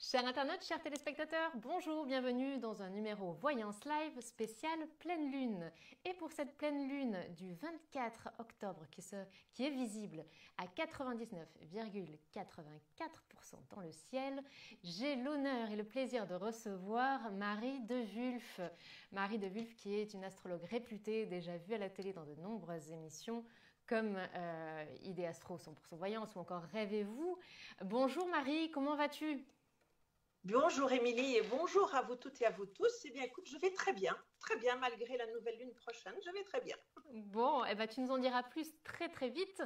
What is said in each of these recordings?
Chers internautes, chers téléspectateurs, bonjour, bienvenue dans un numéro Voyance Live spécial pleine lune. Et pour cette pleine lune du 24 octobre qui est visible à 99,84% dans le ciel, j'ai l'honneur et le plaisir de recevoir Marie de Wulf. Marie de Wulf qui est une astrologue réputée, déjà vue à la télé dans de nombreuses émissions comme Idée Astro 100% Voyance ou encore Rêvez-vous. Bonjour Marie, comment vas-tu ? Bonjour Émilie et bonjour à vous toutes et à vous tous. Eh bien écoute, je vais très bien malgré la nouvelle lune prochaine, je vais très bien. Bon, eh ben, tu nous en diras plus très vite.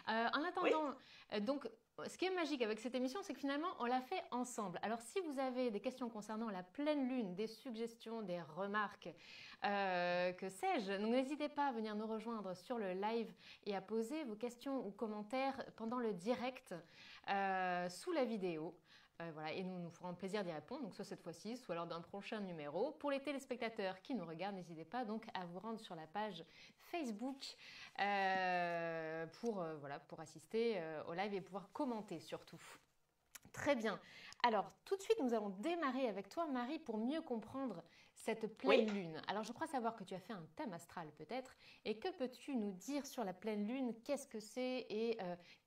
En Oui, attendant, donc, ce qui est magique avec cette émission, c'est que finalement, on l'a fait ensemble. Alors, si vous avez des questions concernant la pleine lune, des suggestions, des remarques, que sais-je, donc n'hésitez pas à venir nous rejoindre sur le live et à poser vos questions ou commentaires pendant le direct sous la vidéo. Voilà, et nous nous ferons plaisir d'y répondre, donc soit cette fois-ci, soit lors d'un prochain numéro. Pour les téléspectateurs qui nous regardent, n'hésitez pas donc à vous rendre sur la page Facebook pour assister au live et pouvoir commenter surtout. Très bien. Alors, tout de suite, nous allons démarrer avec toi, Marie, pour mieux comprendre cette oui. pleine lune. Alors, je crois savoir que tu as fait un thème astral, peut-être. Et que peux-tu nous dire sur la pleine lune? Qu'est-ce que c'est et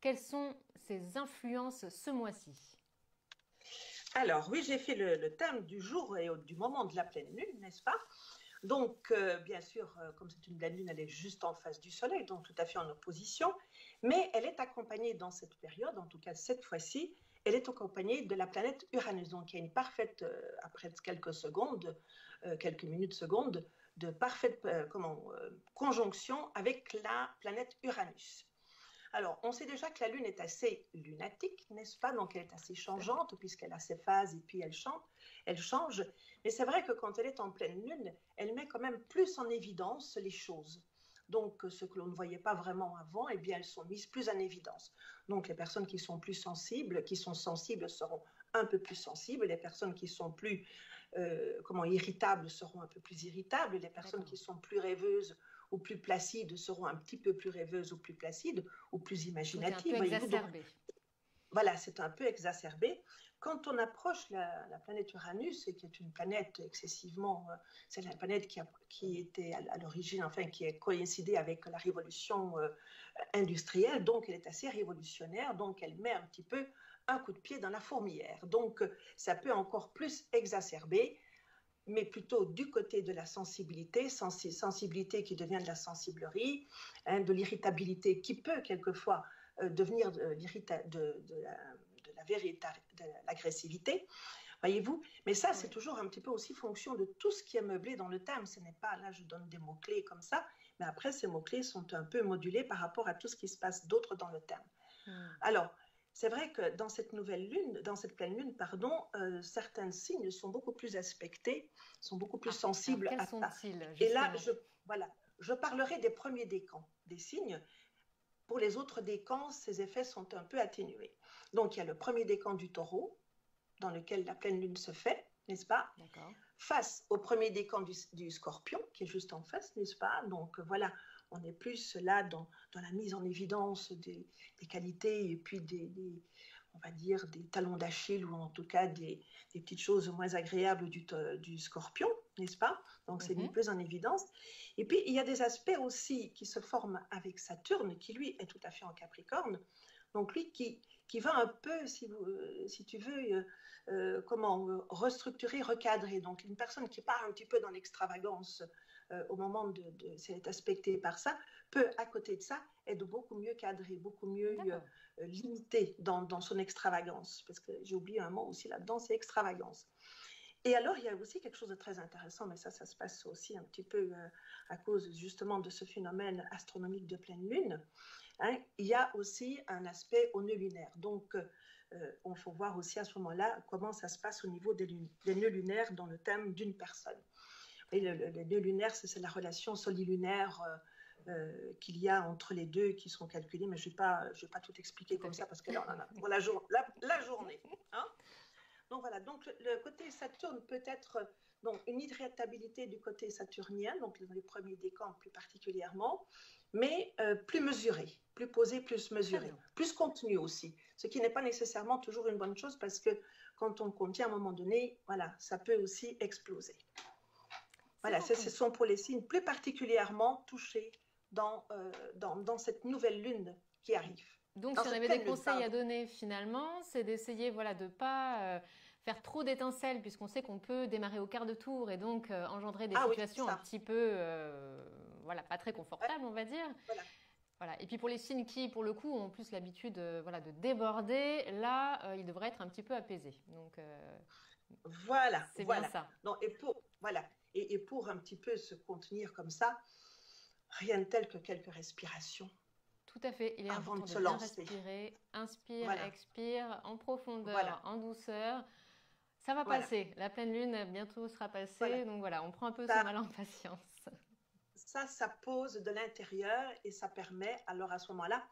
quelles sont ses influences ce mois-ci? Alors oui, j'ai fait le thème du jour et du moment de la pleine lune, n'est-ce pas? Donc bien sûr, comme c'est une pleine lune, elle est juste en face du soleil, donc tout à fait en opposition, mais elle est accompagnée dans cette période, en tout cas cette fois-ci, elle est accompagnée de la planète Uranus. Donc il y a une parfaite, après quelques secondes, quelques minutes secondes, de parfaite conjonction avec la planète Uranus. Alors, on sait déjà que la Lune est assez lunatique, n'est-ce pas? Donc, elle est assez changeante, puisqu'elle a ses phases et puis elle change. Mais c'est vrai que quand elle est en pleine Lune, elle met quand même plus en évidence les choses. Donc, ce que l'on ne voyait pas vraiment avant, eh bien, elles sont mises plus en évidence. Donc, les personnes qui sont plus sensibles, qui sont sensibles seront un peu plus sensibles. Les personnes qui sont plus irritables seront un peu plus irritables. Les personnes qui sont plus rêveuses ou plus placides seront un petit peu plus rêveuses ou plus placides ou plus Tout est un peu imaginatives, voyez-vous. Donc, exacerbé. voilà, c'est un peu exacerbé. Quand on approche la planète Uranus, qui est une planète excessivement, c'est la planète qui était à l'origine, enfin qui a coïncidé avec la révolution industrielle, donc elle est assez révolutionnaire, donc elle met un petit peu un coup de pied dans la fourmilière. Donc ça peut encore plus exacerber, mais plutôt du côté de la sensibilité, sensibilité qui devient de la sensiblerie, hein, de l'irritabilité qui peut quelquefois devenir de l'agressivité, voyez-vous. Mais ça, c'est Oui. toujours un petit peu aussi fonction de tout ce qui est meublé dans le thème. Ce n'est pas, là, je donne des mots-clés comme ça, mais après, ces mots-clés sont un peu modulés par rapport à tout ce qui se passe d'autre dans le thème. Hmm. Alors, c'est vrai que dans cette nouvelle lune, dans cette pleine lune, pardon, certains signes sont beaucoup plus aspectés, sont beaucoup plus Ah, alors sensibles quels à ça. sont-ils Et là, justement? voilà, je parlerai des premiers décans, des signes. Pour les autres décans, ces effets sont un peu atténués. Donc, il y a le premier décan du taureau, dans lequel la pleine lune se fait, n'est-ce pas? D'accord. Face au premier décan du scorpion, qui est juste en face, n'est-ce pas? Donc voilà, on est plus là dans la mise en évidence des qualités et puis on va dire, des talons d'Achille ou en tout cas des petites choses moins agréables du scorpion, n'est-ce pas? Donc c'est mis Mhm. plus en évidence. Et puis il y a des aspects aussi qui se forment avec Saturne, qui lui est tout à fait en Capricorne. Donc lui qui va un peu, si tu veux, restructurer, recadrer. Donc une personne qui part un petit peu dans l'extravagance au moment c'est aspecté par ça, peut à côté de ça être beaucoup mieux cadré, beaucoup mieux D'accord. limité dans son extravagance. Parce que j'ai oublié un mot aussi là-dedans, c'est extravagance. Et alors, il y a aussi quelque chose de très intéressant, mais ça se passe aussi un petit peu à cause justement de ce phénomène astronomique de pleine lune. Hein. Il y a aussi un aspect au nœud lunaire. Donc, il faut voir aussi à ce moment-là comment ça se passe au niveau des nœuds lunaires dans le thème d'une personne. Et Très bien. le nœud lunaire, c'est la relation solilunaire qu'il y a entre les deux qui sont calculés, mais je vais pas tout expliquer Tout à comme ça fait. parce que là, on en a pour la journée. Hein. Donc voilà, Voilà, donc le côté Saturne peut être donc une irritabilité du côté saturnien, donc dans les premiers décans plus particulièrement, mais plus mesurée, plus posée, plus mesurée, plus contenue aussi, ce qui n'est pas nécessairement toujours une bonne chose parce que quand on contient à un moment donné, voilà, ça peut aussi exploser. Voilà, ce sont pour les signes plus particulièrement touchés dans cette nouvelle lune qui arrive. Donc, si on avait des conseils à donner finalement, c'est d'essayer voilà, de ne pas faire trop d'étincelles puisqu'on sait qu'on peut démarrer au quart de tour et donc engendrer des situations un petit peu, voilà, pas très confortables, on va dire. Voilà. Et puis pour les signes qui, pour le coup, ont plus l'habitude voilà, de déborder, là, ils devraient être un petit peu apaisés. Donc, c'est bien ça. Non, et pour un petit peu se contenir comme ça, rien de tel que quelques respirations. Tout à fait. Il est important de bien respirer. Inspire, expire, en profondeur, en douceur. Ça va passer. La pleine lune bientôt sera passée. Donc voilà, on prend un peu son mal en patience. Ça pose de l'intérieur et ça permet alors à ce moment-là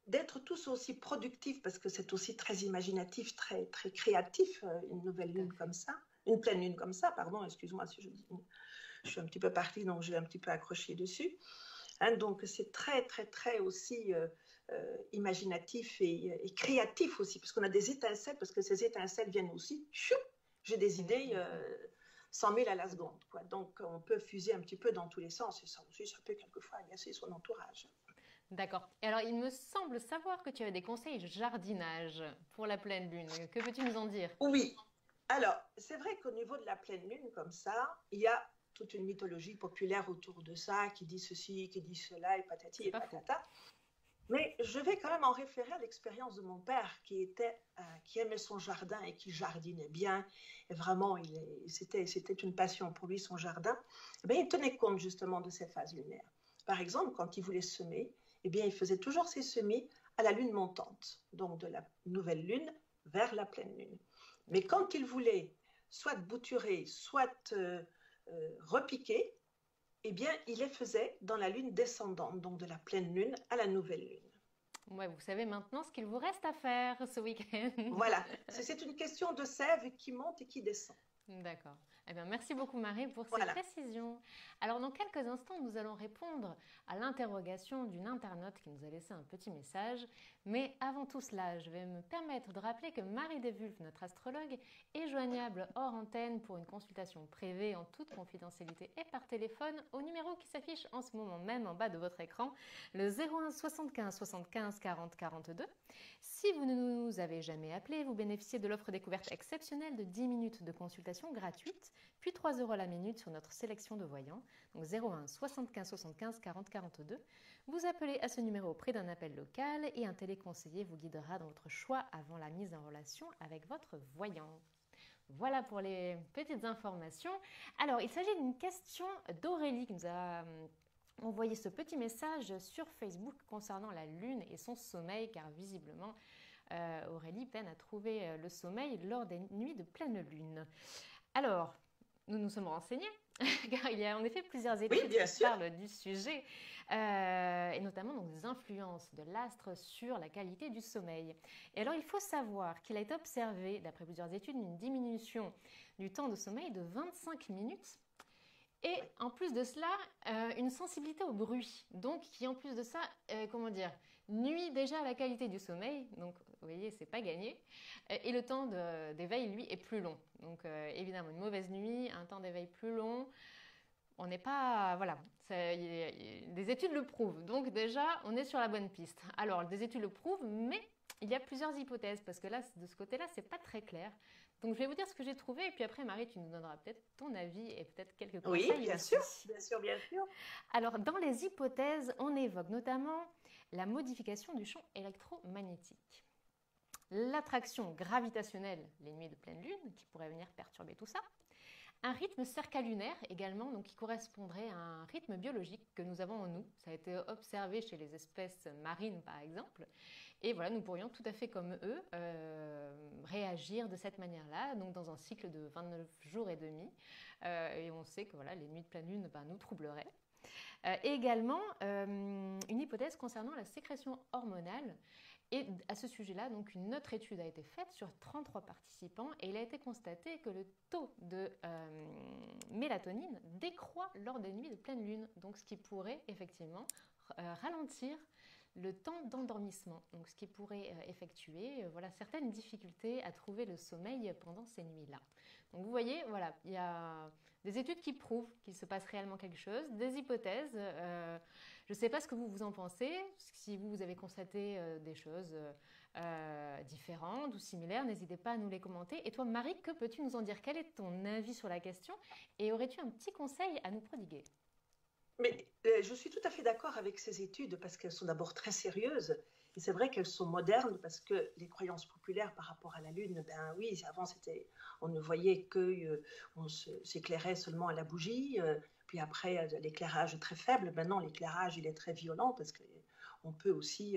d'être tous aussi productifs parce que c'est aussi très imaginatif, très, très créatif, une nouvelle lune comme ça. Une pleine lune comme ça, pardon, excuse-moi si je suis un petit peu partie, donc j'ai un petit peu accroché dessus. Hein, donc c'est très, très, très aussi imaginatif et créatif aussi, parce qu'on a des étincelles, parce que ces étincelles viennent aussi, j'ai des idées 100 000 à la seconde. Quoi. Donc on peut fuser un petit peu dans tous les sens, et ça aussi, ça peut quelquefois agacer son entourage. D'accord. Et alors, il me semble savoir que tu avais des conseils jardinage pour la pleine lune. Que peux-tu nous en dire? Oui. Alors, c'est vrai qu'au niveau de la pleine lune, comme ça, il y a toute une mythologie populaire autour de ça, qui dit ceci, qui dit cela, et patati et patata. Mais je vais quand même en référer à l'expérience de mon père, qui aimait son jardin et qui jardinait bien. Et vraiment, c'était une passion pour lui, son jardin. Et bien, il tenait compte justement de ces phases lunaires. Par exemple, quand il voulait semer, eh bien, il faisait toujours ses semis à la lune montante, donc de la nouvelle lune vers la pleine lune. Mais quand il voulait soit bouturer, soit repiquer, eh bien, il les faisait dans la lune descendante, donc de la pleine lune à la nouvelle lune. Ouais, vous savez maintenant ce qu'il vous reste à faire ce week-end. Voilà, c'est une question de sève qui monte et qui descend. D'accord. Eh bien, merci beaucoup Marie pour ces précisions. Alors dans quelques instants, nous allons répondre à l'interrogation d'une internaute qui nous a laissé un petit message. Mais avant tout cela, je vais me permettre de rappeler que Marie Desvulf, notre astrologue, est joignable hors antenne pour une consultation privée en toute confidentialité et par téléphone au numéro qui s'affiche en ce moment même en bas de votre écran, le 01 75 75 40 42. Si vous ne nous avez jamais appelé, vous bénéficiez de l'offre découverte exceptionnelle de 10 minutes de consultation gratuite, puis 3 € la minute sur notre sélection de voyants, donc 01 75 75 40 42. Vous appelez à ce numéro au prix d'un appel local et un téléconseiller vous guidera dans votre choix avant la mise en relation avec votre voyant. Voilà pour les petites informations. Alors, il s'agit d'une question d'Aurélie qui nous a envoyé ce petit message sur Facebook concernant la lune et son sommeil, car visiblement, Aurélie peine à trouver le sommeil lors des nuits de pleine lune. Alors, nous nous sommes renseignés, car il y a en effet plusieurs études qui parlent du sujet, et notamment donc, des influences de l'astre sur la qualité du sommeil. Et alors, il faut savoir qu'il a été observé, d'après plusieurs études, une diminution du temps de sommeil de 25 minutes. Et en plus de cela, une sensibilité au bruit, donc qui en plus de ça, nuit déjà à la qualité du sommeil. Donc, vous voyez, c'est pas gagné. Et le temps d'éveil, lui, est plus long. Donc, évidemment, une mauvaise nuit, un temps d'éveil plus long, on n'est pas... Voilà, des études le prouvent. Donc déjà, on est sur la bonne piste. Alors, des études le prouvent, mais il y a plusieurs hypothèses, parce que là, de ce côté-là, c'est pas très clair. Donc, je vais vous dire ce que j'ai trouvé, et puis après, Marie, tu nous donneras peut-être ton avis et peut-être quelques conseils. Oui, bien sûr, bien sûr, bien sûr. Alors, dans les hypothèses, on évoque notamment la modification du champ électromagnétique, l'attraction gravitationnelle, les nuits de pleine lune, qui pourrait venir perturber tout ça, un rythme circalunaire également, donc qui correspondrait à un rythme biologique que nous avons en nous. Ça a été observé chez les espèces marines, par exemple. Et voilà, nous pourrions tout à fait comme eux réagir de cette manière-là, donc dans un cycle de 29 jours et demi. Et on sait que voilà, les nuits de pleine lune nous troubleraient. Également, une hypothèse concernant la sécrétion hormonale Et à ce sujet-là, donc une autre étude a été faite sur 33 participants et il a été constaté que le taux de mélatonine décroît lors des nuits de pleine lune, donc ce qui pourrait effectivement ralentir le temps d'endormissement, donc ce qui pourrait effectuer voilà, certaines difficultés à trouver le sommeil pendant ces nuits-là. Donc vous voyez, voilà, il y a des études qui prouvent qu'il se passe réellement quelque chose, des hypothèses. Je ne sais pas ce que vous en pensez, si vous avez constaté des choses différentes ou similaires, n'hésitez pas à nous les commenter. Et toi, Marie, que peux-tu nous en dire? Quel est ton avis sur la question? Et aurais-tu un petit conseil à nous prodiguer? Mais je suis tout à fait d'accord avec ces études parce qu'elles sont d'abord très sérieuses et c'est vrai qu'elles sont modernes parce que les croyances populaires par rapport à la Lune, ben oui, avant c'était, on ne voyait que on s'éclairait seulement à la bougie, puis après l'éclairage très faible. Maintenant l'éclairage il est très violent parce que on peut aussi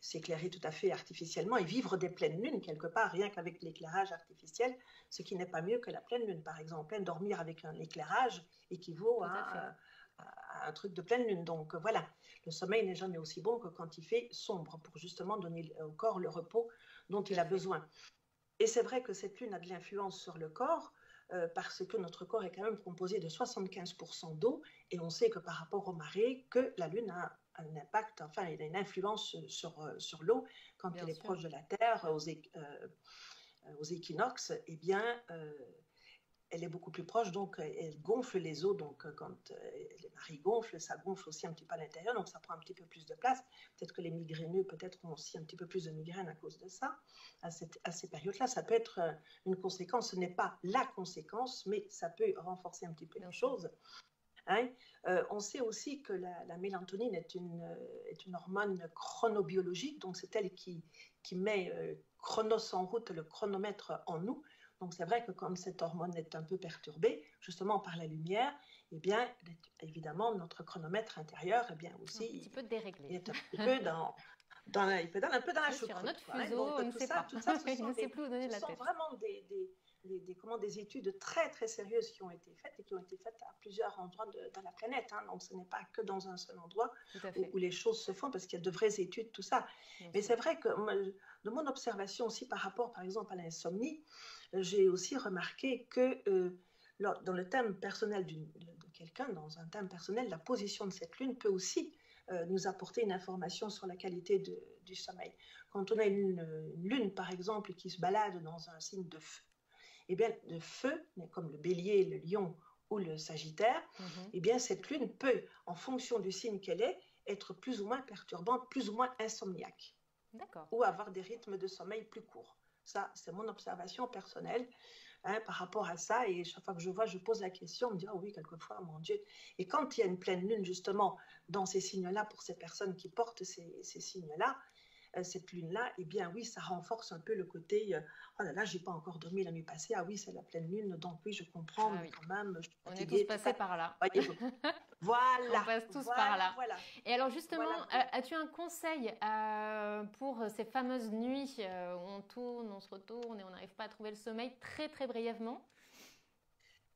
s'éclairer tout à fait artificiellement et vivre des pleines lunes quelque part rien qu'avec l'éclairage artificiel, ce qui n'est pas mieux que la pleine lune par exemple. Dormir avec un éclairage équivaut à un truc de pleine lune. Donc voilà, le sommeil n'est jamais aussi bon que quand il fait sombre pour justement donner au corps le repos dont il a besoin. Et c'est vrai que cette lune a de l'influence sur le corps parce que notre corps est quand même composé de 75% d'eau et on sait que par rapport aux marées, que la lune a un impact, enfin elle a une influence sur l'eau quand elle est proche de la Terre, aux équinoxes, eh bien elle est beaucoup plus proche, donc elle gonfle les eaux, donc quand les marées gonflent, ça gonfle aussi un petit peu à l'intérieur, donc ça prend un petit peu plus de place. Peut-être que les migraineux peut-être ont aussi un petit peu plus de migraines à cause de ça. À ces périodes-là, ça peut être une conséquence, ce n'est pas la conséquence, mais ça peut renforcer un petit peu les choses. Hein? On sait aussi que la mélatonine est une hormone chronobiologique, donc c'est elle qui met chronos en route, le chronomètre en nous. Donc c'est vrai que comme cette hormone est un peu perturbée, justement par la lumière, eh bien évidemment notre chronomètre intérieur, eh bien aussi, un petit peu déréglé. Il est un petit peu il peut un peu dans la choucroute. Sur un autre fuseau, on ne sait pas. Tout ça, ce sont vraiment des études très très sérieuses qui ont été faites et qui ont été faites à plusieurs endroits dans la planète. Hein. Donc ce n'est pas que dans un seul endroit où les choses se font parce qu'il y a de vraies études, tout ça. Mais c'est vrai que de mon observation aussi par rapport par exemple à l'insomnie, j'ai aussi remarqué que dans le thème personnel de quelqu'un, dans un thème personnel, la position de cette lune peut aussi nous apporter une information sur la qualité du sommeil. Quand on a une lune, par exemple, qui se balade dans un signe de feu, eh bien, le feu, comme le bélier, le lion ou le sagittaire, eh bien, cette lune peut, en fonction du signe qu'elle est, être plus ou moins perturbante, plus ou moins insomniaque. Ou avoir des rythmes de sommeil plus courts. Ça, c'est mon observation personnelle par rapport à ça. Et chaque fois que je vois, je pose la question, on me dit, oh oui, quelquefois, mon Dieu. Et quand il y a une pleine lune, justement, dans ces signes-là, pour ces personnes qui portent ces signes-là, cette lune-là, eh bien oui, ça renforce un peu le côté oh là là, j'ai pas encore dormi la nuit passée, ah oui, c'est la pleine lune, donc oui, je comprends, mais quand même, je suis fatiguée. On est tous passés par là. Voilà. On passe tous par là. Voilà. Et alors justement, as-tu un conseil pour ces fameuses nuits où on tourne, on se retourne et on n'arrive pas à trouver le sommeil, très très brièvement?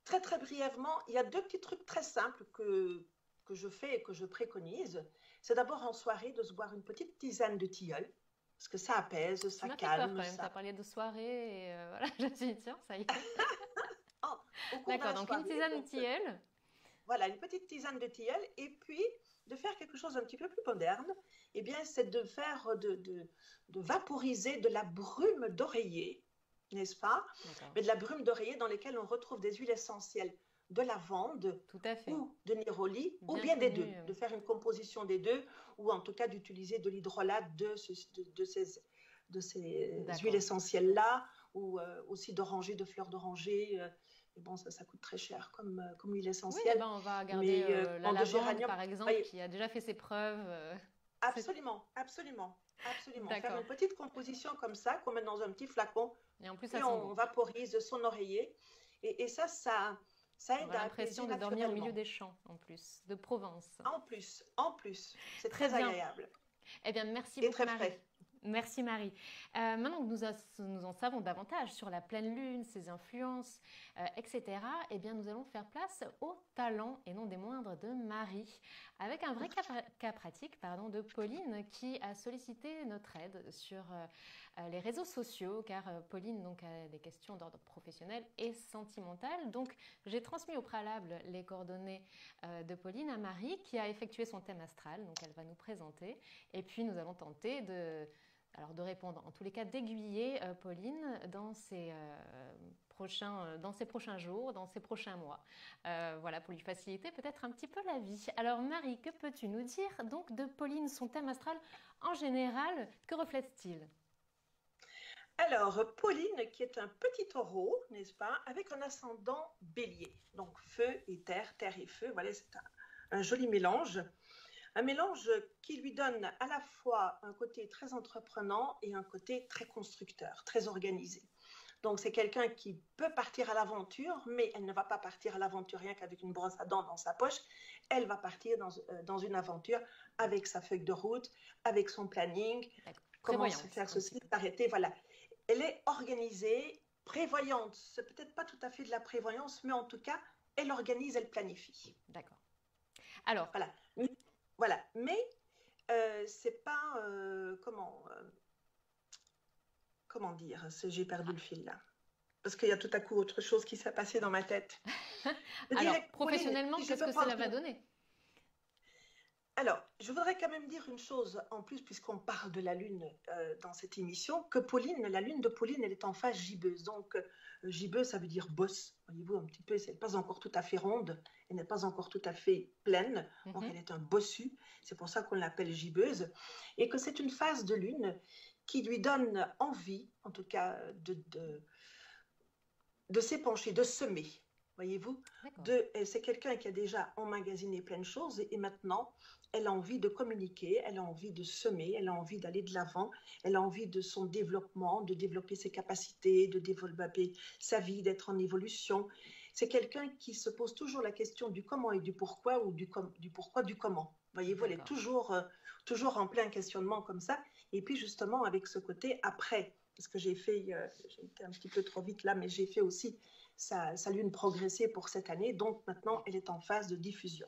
Très très brièvement, il y a 2 petits trucs très simples que je fais et que je préconise. C'est d'abord en soirée de se boire une petite tisane de tilleul, parce que ça apaise, ça calme. Tu m'as fait peur quand même, tu as parlé de soirée et voilà, je me suis dit tiens, ça y est. D'accord, donc une tisane de tilleul. Voilà, une petite tisane de tilleul et puis de faire quelque chose un petit peu plus moderne, eh bien c'est de faire, de vaporiser de la brume d'oreiller, n'est-ce pas? Mais de la brume d'oreiller dans laquelle on retrouve des huiles essentielles de lavande ou de néroli, ou bien des deux, de faire une composition des deux, ou en tout cas d'utiliser de l'hydrolat de ces huiles essentielles-là, ou aussi d'oranger, de fleurs d'oranger. Et bon, ça coûte très cher comme huile essentielle. Oui, on va garder la lavande, par exemple, qui a déjà fait ses preuves. Absolument. Faire une petite composition comme ça, qu'on met dans un petit flacon, et en plus, on vaporise son oreiller. Et ça aide à l'impression de dormir au milieu des champs, en plus, de Provence. En plus, c'est très agréable. Eh bien, merci beaucoup, Marie. Merci Marie. Maintenant que nous en savons davantage sur la pleine lune, ses influences, etc., eh bien, nous allons faire place au talent, et non des moindres, de Marie, avec un vrai cas pratique de Pauline qui a sollicité notre aide sur les réseaux sociaux, car Pauline donc, a des questions d'ordre professionnel et sentimental. Donc, j'ai transmis au préalable les coordonnées de Pauline à Marie, qui a effectué son thème astral, donc elle va nous présenter, et puis nous allons tenter de répondre, en tous les cas d'aiguiller Pauline dans ses prochains jours, dans ses prochains mois. Voilà, pour lui faciliter peut-être un petit peu la vie. Alors Marie, que peux-tu nous dire donc de Pauline, son thème astral en général, que reflète-t-il? Alors, Pauline, qui est un petit taureau, n'est-ce pas, avec un ascendant bélier. Donc, feu et terre, terre et feu, voilà, c'est un joli mélange. Un mélange qui lui donne à la fois un côté très entreprenant et un côté très constructeur, très organisé. Donc, c'est quelqu'un qui peut partir à l'aventure, mais elle ne va pas partir à l'aventure rien qu'avec une brosse à dents dans sa poche. Elle va partir dans une aventure avec sa feuille de route, avec son planning, comment se faire ceci, s'arrêter, voilà. Elle est organisée, prévoyante. C'est peut-être pas tout à fait de la prévoyance, mais en tout cas, elle organise, elle planifie. D'accord. Alors. Voilà. Mais c'est pas comment dire, j'ai perdu le fil là. Parce qu'il y a tout à coup autre chose qui s'est passé dans ma tête. Alors, professionnellement, qu'est-ce que cela va donner? Alors, je voudrais quand même dire une chose en plus, puisqu'on parle de la Lune dans cette émission, que Pauline, la Lune de Pauline, elle est en phase gibbeuse. Donc, gibbeuse, ça veut dire bosse. Voyez-vous, un petit peu, elle n'est pas encore tout à fait ronde, elle n'est pas encore tout à fait pleine, donc elle est un bossu. C'est pour ça qu'on l'appelle gibbeuse. Et que c'est une phase de Lune qui lui donne envie, en tout cas, de s'épancher, de semer. Voyez-vous, c'est quelqu'un qui a déjà emmagasiné plein de choses et maintenant, elle a envie de communiquer, elle a envie de semer, elle a envie d'aller de l'avant, elle a envie de son développement, de développer ses capacités, de développer sa vie, d'être en évolution. C'est quelqu'un qui se pose toujours la question du comment et du pourquoi ou du pourquoi, du comment. Voyez-vous, elle est toujours en plein questionnement comme ça. Et puis justement, avec ce côté après, parce que j'ai été un petit peu trop vite là, mais j'ai fait aussi sa lune progresser pour cette année, donc maintenant elle est en phase de diffusion.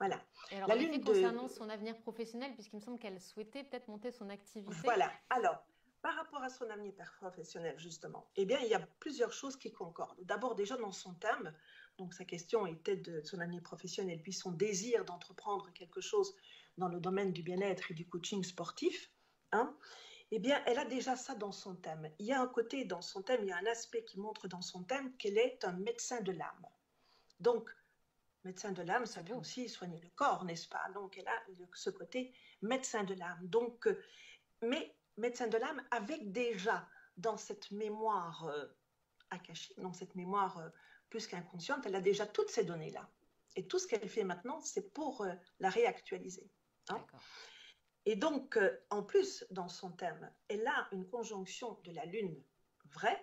Voilà. Et alors, concernant son avenir professionnel, puisqu'il me semble qu'elle souhaitait peut-être monter son activité. Voilà. Alors, par rapport à son avenir professionnel, justement, eh bien, il y a plusieurs choses qui concordent. D'abord, déjà dans son thème, donc sa question était de son avenir professionnel, puis son désir d'entreprendre quelque chose dans le domaine du bien-être et du coaching sportif, hein, eh bien, elle a déjà ça dans son thème. Il y a un côté dans son thème, il y a un aspect qui montre dans son thème qu'elle est un médecin de l'âme. Donc, médecin de l'âme, ça peut aussi soigner le corps, n'est-ce pas? Donc, elle a ce côté médecin de l'âme. Donc, mais médecin de l'âme avec déjà dans cette mémoire akashique, donc cette mémoire plus qu'inconsciente, elle a déjà toutes ces données-là. Et tout ce qu'elle fait maintenant, c'est pour la réactualiser. Hein? Et donc, en plus, dans son thème, elle a une conjonction de la lune vraie,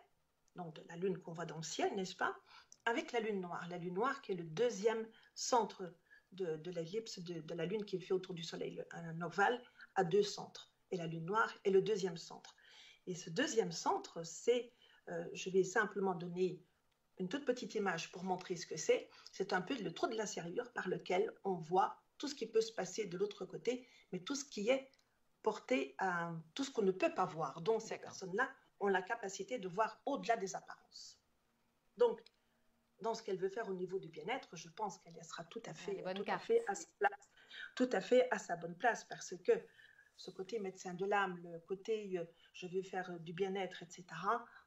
donc de la lune qu'on voit dans le ciel, n'est-ce pas, avec la lune noire qui est le deuxième centre de l'ellipse de la lune qui est fait autour du soleil, un ovale à deux centres. Et la lune noire est le deuxième centre. Et ce deuxième centre, c'est, je vais simplement donner une toute petite image pour montrer ce que c'est un peu le trou de la serrure par lequel on voit tout ce qui peut se passer de l'autre côté, mais tout ce qui est porté à tout ce qu'on ne peut pas voir. Donc, ces personnes-là ont la capacité de voir au-delà des apparences. Donc, dans ce qu'elle veut faire au niveau du bien-être, je pense qu'elle sera tout à fait à sa place, tout à fait à sa bonne place, parce que ce côté médecin de l'âme, le côté je veux faire du bien-être, etc.,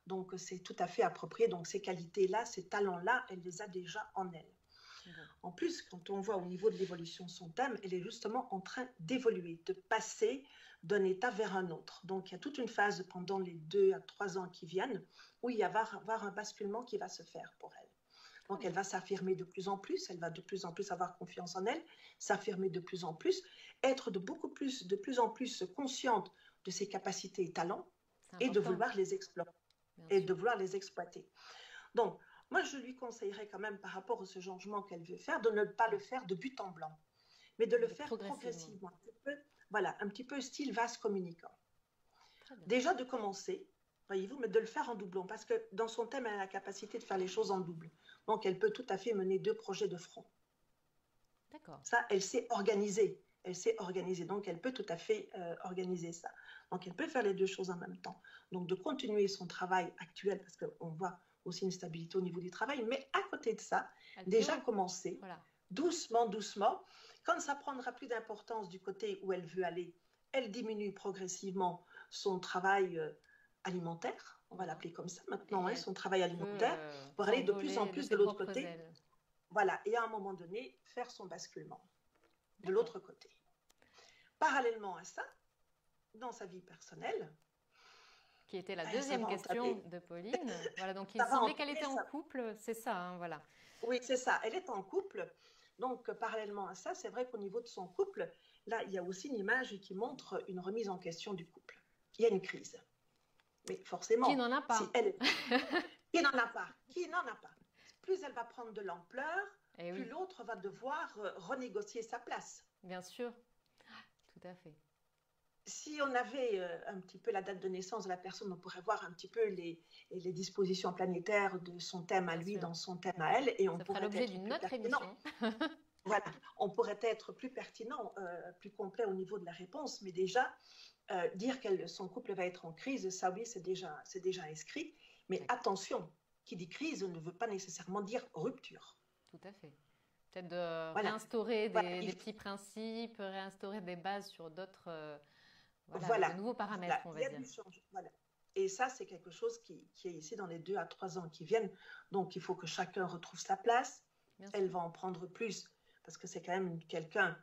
donc c'est tout à fait approprié. Donc, ces qualités-là, ces talents-là, elle les a déjà en elle. En plus, quand on voit au niveau de l'évolution son thème, elle est justement en train d'évoluer, de passer d'un état vers un autre. Donc, il y a toute une phase pendant les 2 à 3 ans qui viennent où il va y avoir un basculement qui va se faire pour elle. Donc, elle va s'affirmer de plus en plus, elle va de plus en plus avoir confiance en elle, s'affirmer de plus en plus, être de plus en plus consciente de ses capacités et talents et de vouloir les explorer et de vouloir les exploiter. Donc, moi, je lui conseillerais quand même, par rapport à ce changement qu'elle veut faire, de ne pas le faire de but en blanc, mais de le faire progressivement. Voilà, un petit peu style vase communicant. Très bien. Déjà de commencer, voyez-vous, mais de le faire en doublon, parce que dans son thème, elle a la capacité de faire les choses en double. Donc, elle peut tout à fait mener 2 projets de front. D'accord. Ça, elle sait organiser. Elle sait organiser, donc elle peut tout à fait organiser ça. Donc, elle peut faire les 2 choses en même temps. Donc, de continuer son travail actuel, parce qu'on voit aussi une stabilité au niveau du travail, mais à côté de ça, déjà commencer, voilà, doucement, doucement. Quand ça prendra plus d'importance du côté où elle veut aller, elle diminue progressivement son travail alimentaire, on va l'appeler comme ça maintenant, hein, son travail alimentaire, pour aller de plus en plus de l'autre côté. Ailes. Voilà, et à un moment donné, faire son basculement de l'autre côté. Parallèlement à ça, dans sa vie personnelle, qui était la deuxième question de Pauline. Voilà, donc il semblait qu'elle était en couple, c'est ça, hein, voilà. Oui, c'est ça, elle est en couple. Donc, parallèlement à ça, c'est vrai qu'au niveau de son couple, là, il y a aussi une image qui montre une remise en question du couple. Il y a une crise. Mais forcément, qui n'en a pas. Si elle... qui n'en a pas. Qui n'en a pas. Plus elle va prendre de l'ampleur, plus l'autre va devoir renégocier sa place. Bien sûr, tout à fait. Si on avait un petit peu la date de naissance de la personne, on pourrait voir un petit peu les dispositions planétaires de son thème à lui dans son thème à elle. Et on pourrait l'objet d'une autre émission. Voilà, on pourrait être plus pertinent, plus complet au niveau de la réponse, mais déjà, dire que son couple va être en crise, ça oui, c'est déjà inscrit. Mais attention, qui dit crise ne veut pas nécessairement dire rupture. Tout à fait. Peut-être de réinstaurer des petits principes, réinstaurer des bases sur d'autres de nouveaux paramètres, on va dire. Voilà. Et ça, c'est quelque chose qui est ici dans les 2 à 3 ans qui viennent. Donc, il faut que chacun retrouve sa place. Elle va en prendre plus parce que c'est quand même quelqu'un,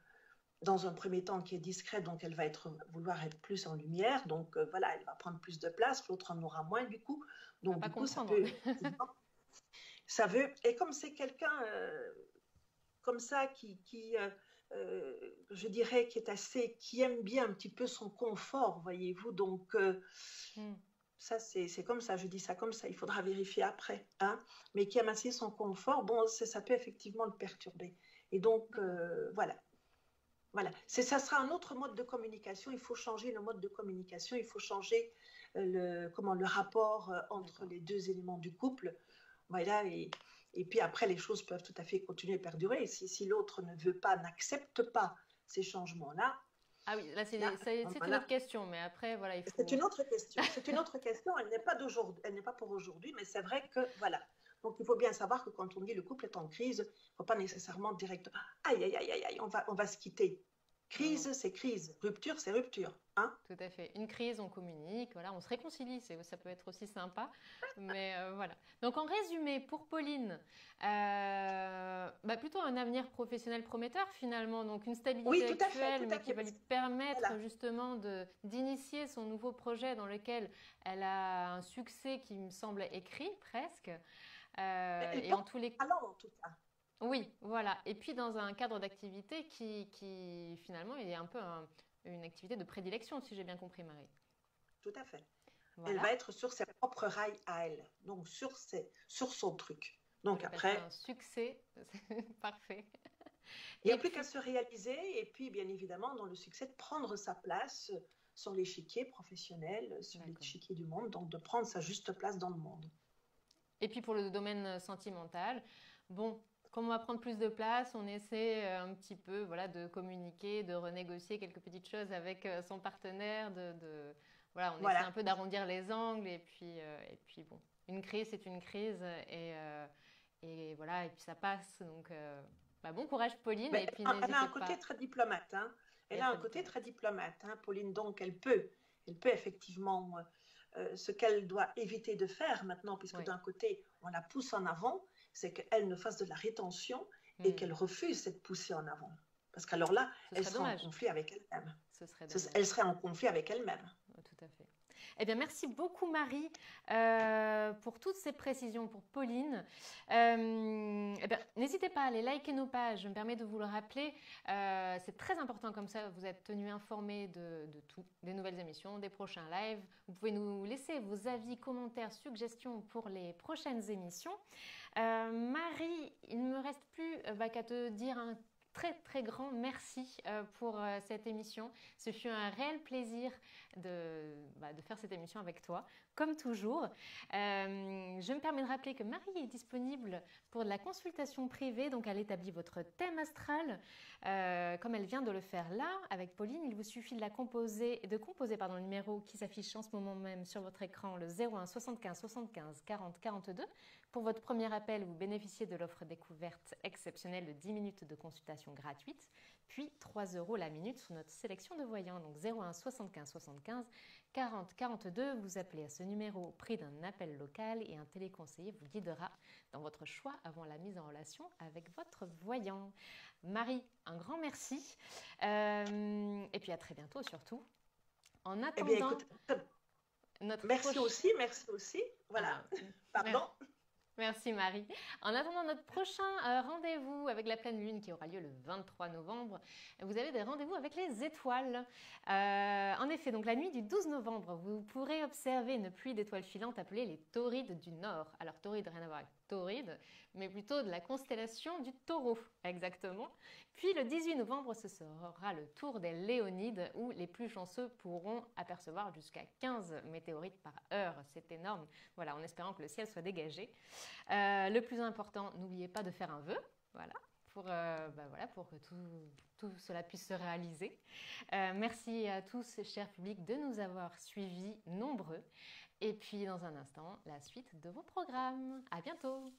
dans un premier temps, qui est discret, donc elle va vouloir être plus en lumière. Donc, voilà, elle va prendre plus de place, l'autre en aura moins du coup. Donc, du coup, ça peut... ça veut... Et comme c'est quelqu'un comme ça je dirais, qui aime bien un petit peu son confort, voyez-vous. Donc, ça, c'est comme ça, je dis ça comme ça, il faudra vérifier après. Hein, mais qui aime assez son confort, bon, ça peut effectivement le perturber. Et donc, voilà. Ça sera un autre mode de communication. Il faut changer le mode de communication. Il faut changer le rapport entre les 2 éléments du couple. Voilà, et puis après, les choses peuvent tout à fait continuer à perdurer. Si l'autre ne veut pas, n'accepte pas ces changements-là. Ah oui, là, c'est une autre question, mais après, voilà, il faut... C'est une autre question. C'est une autre question. Elle n'est pas d'aujourd'hui, elle n'est pas pour aujourd'hui, mais c'est vrai que, voilà. Donc, il faut bien savoir que quand on dit le couple est en crise, il ne faut pas nécessairement directement, aïe, aïe, aïe, aïe, on va se quitter. Crise, c'est crise. Rupture, c'est rupture. Hein? Tout à fait. Une crise, on communique, voilà, on se réconcilie, ça peut être aussi sympa. Mais voilà. Donc en résumé, pour Pauline, plutôt un avenir professionnel prometteur finalement, donc une stabilité actuelle, mais qui va lui permettre justement d'initier son nouveau projet dans lequel elle a un succès qui me semble écrit presque. Et en tous les cas. En tout cas. Oui, voilà. Et puis dans un cadre d'activité qui finalement est un peu une activité de prédilection, si j'ai bien compris, Marie. Tout à fait. Voilà. Elle va être sur ses propres rails à elle, donc sur son truc. Donc après, un succès, parfait. Il n'y a plus qu'à se réaliser et puis bien évidemment dans le succès de prendre sa place sur l'échiquier professionnel, sur l'échiquier du monde, donc de prendre sa juste place dans le monde. Et puis pour le domaine sentimental, bon, comme on va prendre plus de place, on essaie un petit peu de communiquer, de renégocier quelques petites choses avec son partenaire, on essaie un peu d'arrondir les angles et puis bon, une crise c'est une crise et voilà, et puis ça passe. Donc bon courage Pauline. Mais et puis elle a un côté très diplomate, hein. Elle a un côté très diplomate, hein, Pauline, donc elle peut effectivement ce qu'elle doit éviter de faire maintenant, puisque d'un côté on la pousse en avant, c'est qu'elle ne fasse de la rétention et qu'elle refuse cette poussée en avant. Parce qu'alors là, elle serait en conflit avec elle-même. Elle serait en conflit avec elle-même. Tout à fait. Eh bien, merci beaucoup Marie pour toutes ces précisions pour Pauline. N'hésitez pas à aller liker nos pages, je me permets de vous le rappeler. C'est très important, comme ça vous êtes tenus informés de tout, des nouvelles émissions, des prochains lives. Vous pouvez nous laisser vos avis, commentaires, suggestions pour les prochaines émissions. Marie, il ne me reste plus qu'à te dire un très grand merci pour cette émission. Ce fut un réel plaisir de faire cette émission avec toi, comme toujours. Je me permets de rappeler que Marie est disponible pour de la consultation privée, donc elle établit votre thème astral, comme elle vient de le faire là avec Pauline. Il vous suffit de composer le numéro qui s'affiche en ce moment même sur votre écran, le 01 75 75 40 42. Pour votre premier appel, vous bénéficiez de l'offre découverte exceptionnelle de 10 minutes de consultation gratuite, puis 3 € la minute sur notre sélection de voyants. Donc 01 75 75 40 42. Vous appelez à ce numéro au prix d'un appel local et un téléconseiller vous guidera dans votre choix avant la mise en relation avec votre voyant. Marie, un grand merci. Et puis à très bientôt surtout. En attendant, écoute, merci aussi. Voilà. Pardon. Merci Marie. En attendant notre prochain rendez-vous avec la pleine lune qui aura lieu le 23 novembre, vous avez des rendez-vous avec les étoiles. En effet, donc la nuit du 12 novembre, vous pourrez observer une pluie d'étoiles filantes appelée les Taurides du Nord. Alors Tauride, rien à voir avec Tauride, mais plutôt de la constellation du Taureau, exactement. Puis le 18 novembre, ce sera le tour des Léonides où les plus chanceux pourront apercevoir jusqu'à 15 météorites par heure. C'est énorme, voilà, en espérant que le ciel soit dégagé. Le plus important, n'oubliez pas de faire un vœu, voilà, pour que tout cela puisse se réaliser. Merci à tous, chers publics, de nous avoir suivis nombreux. Et puis, dans un instant, la suite de vos programmes. À bientôt!